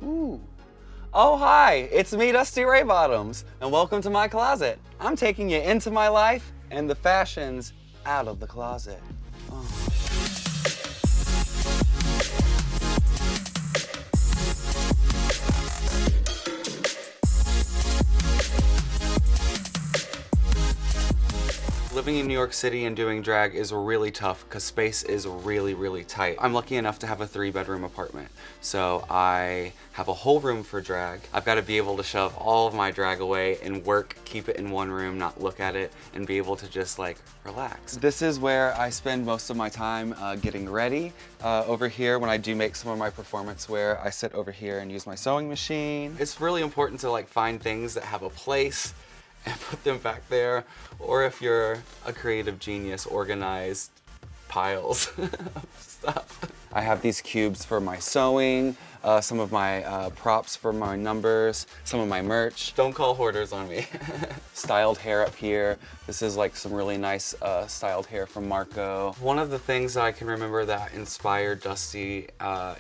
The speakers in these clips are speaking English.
Ooh. Oh, hi, it's me, Dusty Ray Bottoms, and welcome to my closet. I'm taking you into my life and the fashions out of the closet. Oh. Living in New York City and doing drag is really tough because space is really tight. I'm lucky enough to have a 3-bedroom apartment. So I have a whole room for drag. I've got to be able to shove all of my drag away and work, keep it in one room, not look at it, and be able to just like relax. This is where I spend most of my time getting ready. Over here, when I do make some of my performance wear, I sit over here and use my sewing machine. It's really important to like find things that have a place and put them back there, or if you're a creative genius, organized piles of stuff. I have these cubes for my sewing, some of my props for my numbers, some of my merch. Don't call hoarders on me. Styled hair up here. This is like some really nice styled hair from Marco. One of the things that I can remember that inspired Dusty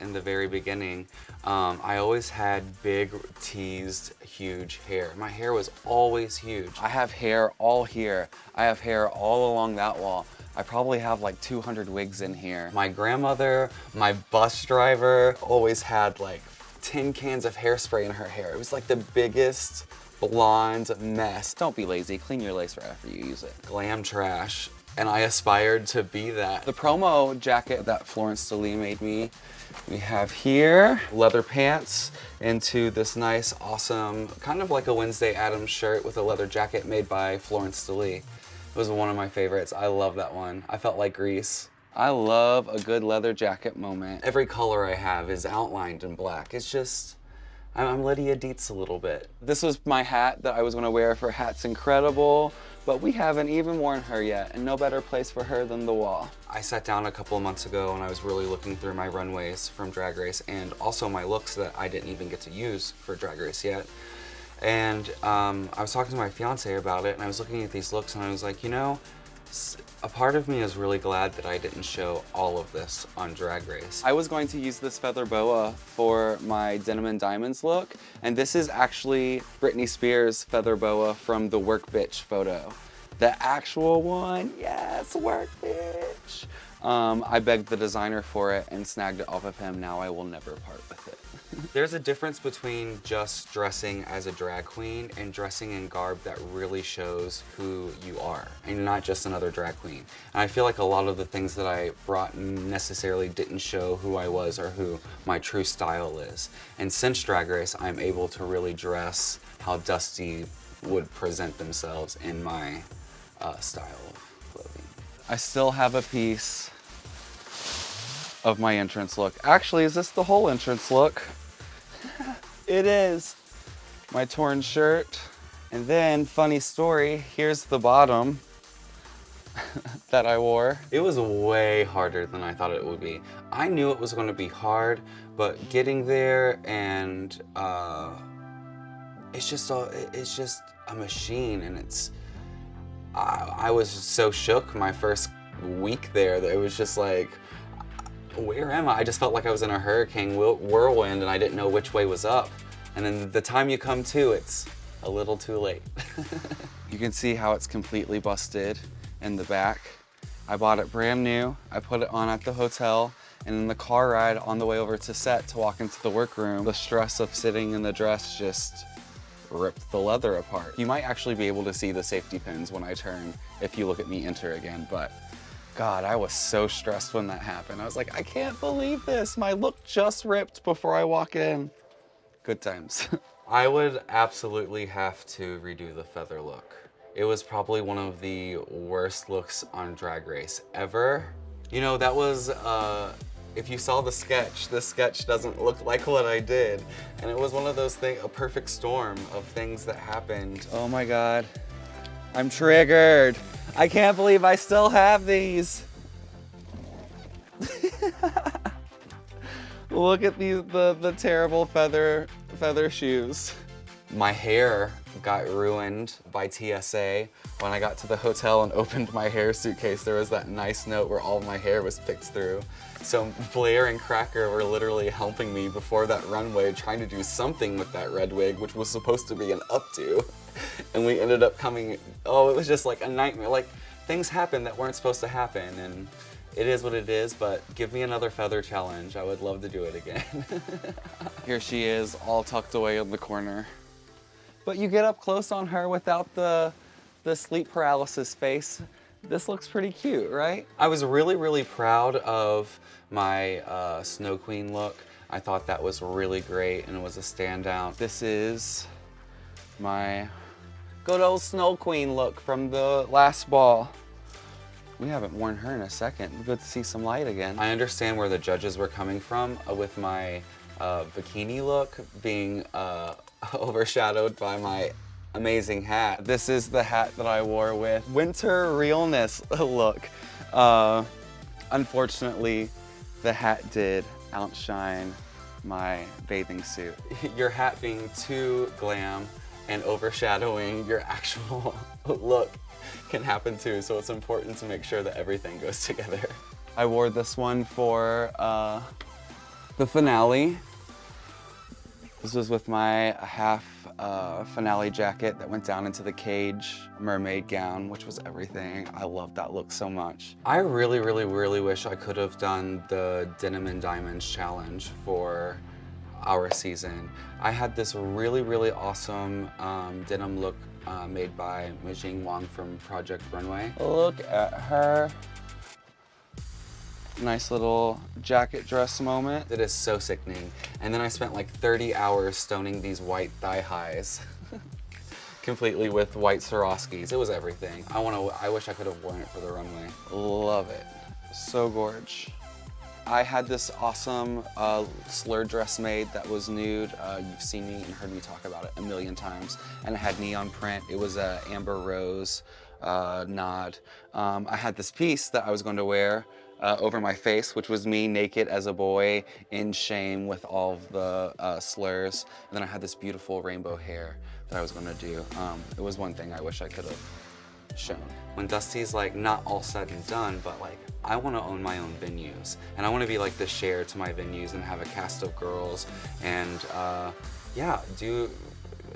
in the very beginning, I always had big, teased, huge hair. My hair was always huge. I have hair all here. I have hair all along that wall. I probably have like 200 wigs in here. My grandmother, my bus driver, always had like 10 cans of hairspray in her hair. It was like the biggest blonde mess. Don't be lazy, clean your lace right after you use it. Glam trash, and I aspired to be that. The promo jacket that Florence Lee made me, we have here leather pants into this nice, awesome, kind of like a Wednesday Addams shirt with a leather jacket made by Florence Lee. It was one of my favorites. I love that one. I felt like Grease. I love a good leather jacket moment. Every color I have is outlined in black. It's just, I'm Lydia Dietz a little bit. This was my hat that I was gonna wear for Hats Incredible, but we haven't even worn her yet, and no better place for her than the wall. I sat down a couple of months ago and I was really looking through my runways from Drag Race and also my looks that I didn't even get to use for Drag Race yet. And I was talking to my fiance about it, and I was looking at these looks and I was like, you know, a part of me is really glad that I didn't show all of this on Drag Race. I was going to use this feather boa for my Denim and Diamonds look, and this is actually Britney Spears' feather boa from the Work Bitch photo. The actual one, yes, Work Bitch. I begged the designer for it and snagged it off of him. Now I will never part with it. There's a difference between just dressing as a drag queen and dressing in garb that really shows who you are and not just another drag queen. And I feel like a lot of the things that I brought necessarily didn't show who I was or who my true style is. And since Drag Race, I'm able to really dress how Dusty would present themselves in my style of clothing. I still have a piece of my entrance look. Actually, is this the whole entrance look? It is. My torn shirt. And then, funny story, here's the bottom that I wore. It was way harder than I thought it would be. I knew it was going to be hard, but getting there and it's just a machine, and it's. I was so shook my first week there that it was just like, where am I? I just felt like I was in a hurricane whirlwind and I didn't know which way was up. And then the time you come to, it's a little too late. You can see how it's completely busted in the back. I bought it brand new. I put it on at the hotel, and in the car ride on the way over to set to walk into the workroom, the stress of sitting in the dress just ripped the leather apart. You might actually be able to see the safety pins when I turn if you look at me enter again, but God, I was so stressed when that happened. I was like, I can't believe this. My look just ripped before I walk in. Good times. I would absolutely have to redo the feather look. It was probably one of the worst looks on Drag Race ever. You know, that was, if you saw the sketch doesn't look like what I did. And it was one of those things, a perfect storm of things that happened. Oh my God, I'm triggered. I can't believe I still have these. Look at these, the terrible feather shoes. My hair got ruined by TSA. When I got to the hotel and opened my hair suitcase, there was that nice note where all my hair was picked through. So Blair and Cracker were literally helping me before that runway, trying to do something with that red wig, which was supposed to be an updo. And we ended up coming, oh, it was just like a nightmare. Like, things happened that weren't supposed to happen, and it is what it is, but give me another feather challenge. I would love to do it again. Here she is, all tucked away in the corner. But you get up close on her without the sleep paralysis face. This looks pretty cute, right? I was really, really proud of my Snow Queen look. I thought that was really great and it was a standout. This is my good old Snow Queen look from the last ball. We haven't worn her in a second. Good to see some light again. I understand where the judges were coming from with my bikini look being overshadowed by my amazing hat. This is the hat that I wore with winter realness look. Unfortunately, the hat did outshine my bathing suit. Your hat being too glam and overshadowing your actual look can happen too, so it's important to make sure that everything goes together. I wore this one for the finale. This was with my half finale jacket that went down into the cage, mermaid gown, which was everything. I loved that look so much. I really, really, really wish I could have done the Denim and Diamonds challenge for our season. I had this really, really awesome denim look made by Mijing Wang from Project Runway. Look at her. Nice little jacket dress moment. It is so sickening. And then I spent like 30 hours stoning these white thigh highs. Completely with white Swarovskis. It was everything. I wish I could have worn it for the runway. Love it. So gorge. I had this awesome slur dress made that was nude. You've seen me and heard me talk about it a million times. And it had neon print. It was a amber rose nod. I had this piece that I was going to wear over my face, which was me naked as a boy in shame with all of the slurs. And then I had this beautiful rainbow hair that I was going to do. It was one thing I wish I could have shown. When Dusty's like not all said and done, but like I want to own my own venues and I want to be like the Cher to my venues and have a cast of girls and yeah,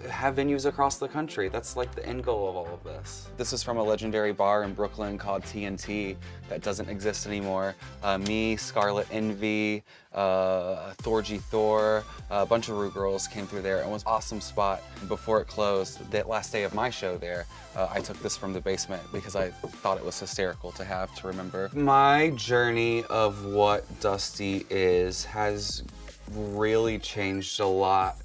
have venues across the country. That's like the end goal of all of this. This is from a legendary bar in Brooklyn called TNT that doesn't exist anymore. Me, Scarlet Envy, Thorgy Thor, a bunch of Ru girls came through there. It was an awesome spot. Before it closed, the last day of my show there, I took this from the basement because I thought it was hysterical to have to remember. My journey of what Dusty is has really changed a lot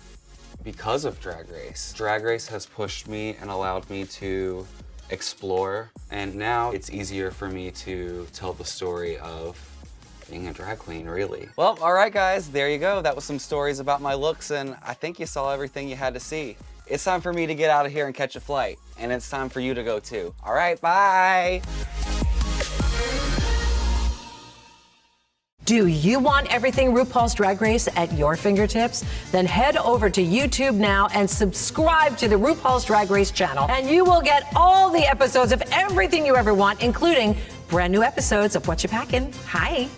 because of Drag Race. Drag Race has pushed me and allowed me to explore, and now it's easier for me to tell the story of being a drag queen, really. Well, all right guys, there you go. That was some stories about my looks, and I think you saw everything you had to see. It's time for me to get out of here and catch a flight, and it's time for you to go too. All right, bye. Do you want everything RuPaul's Drag Race at your fingertips? Then head over to YouTube now and subscribe to the RuPaul's Drag Race channel, and you will get all the episodes of everything you ever want, including brand new episodes of What You Packin'. Hi.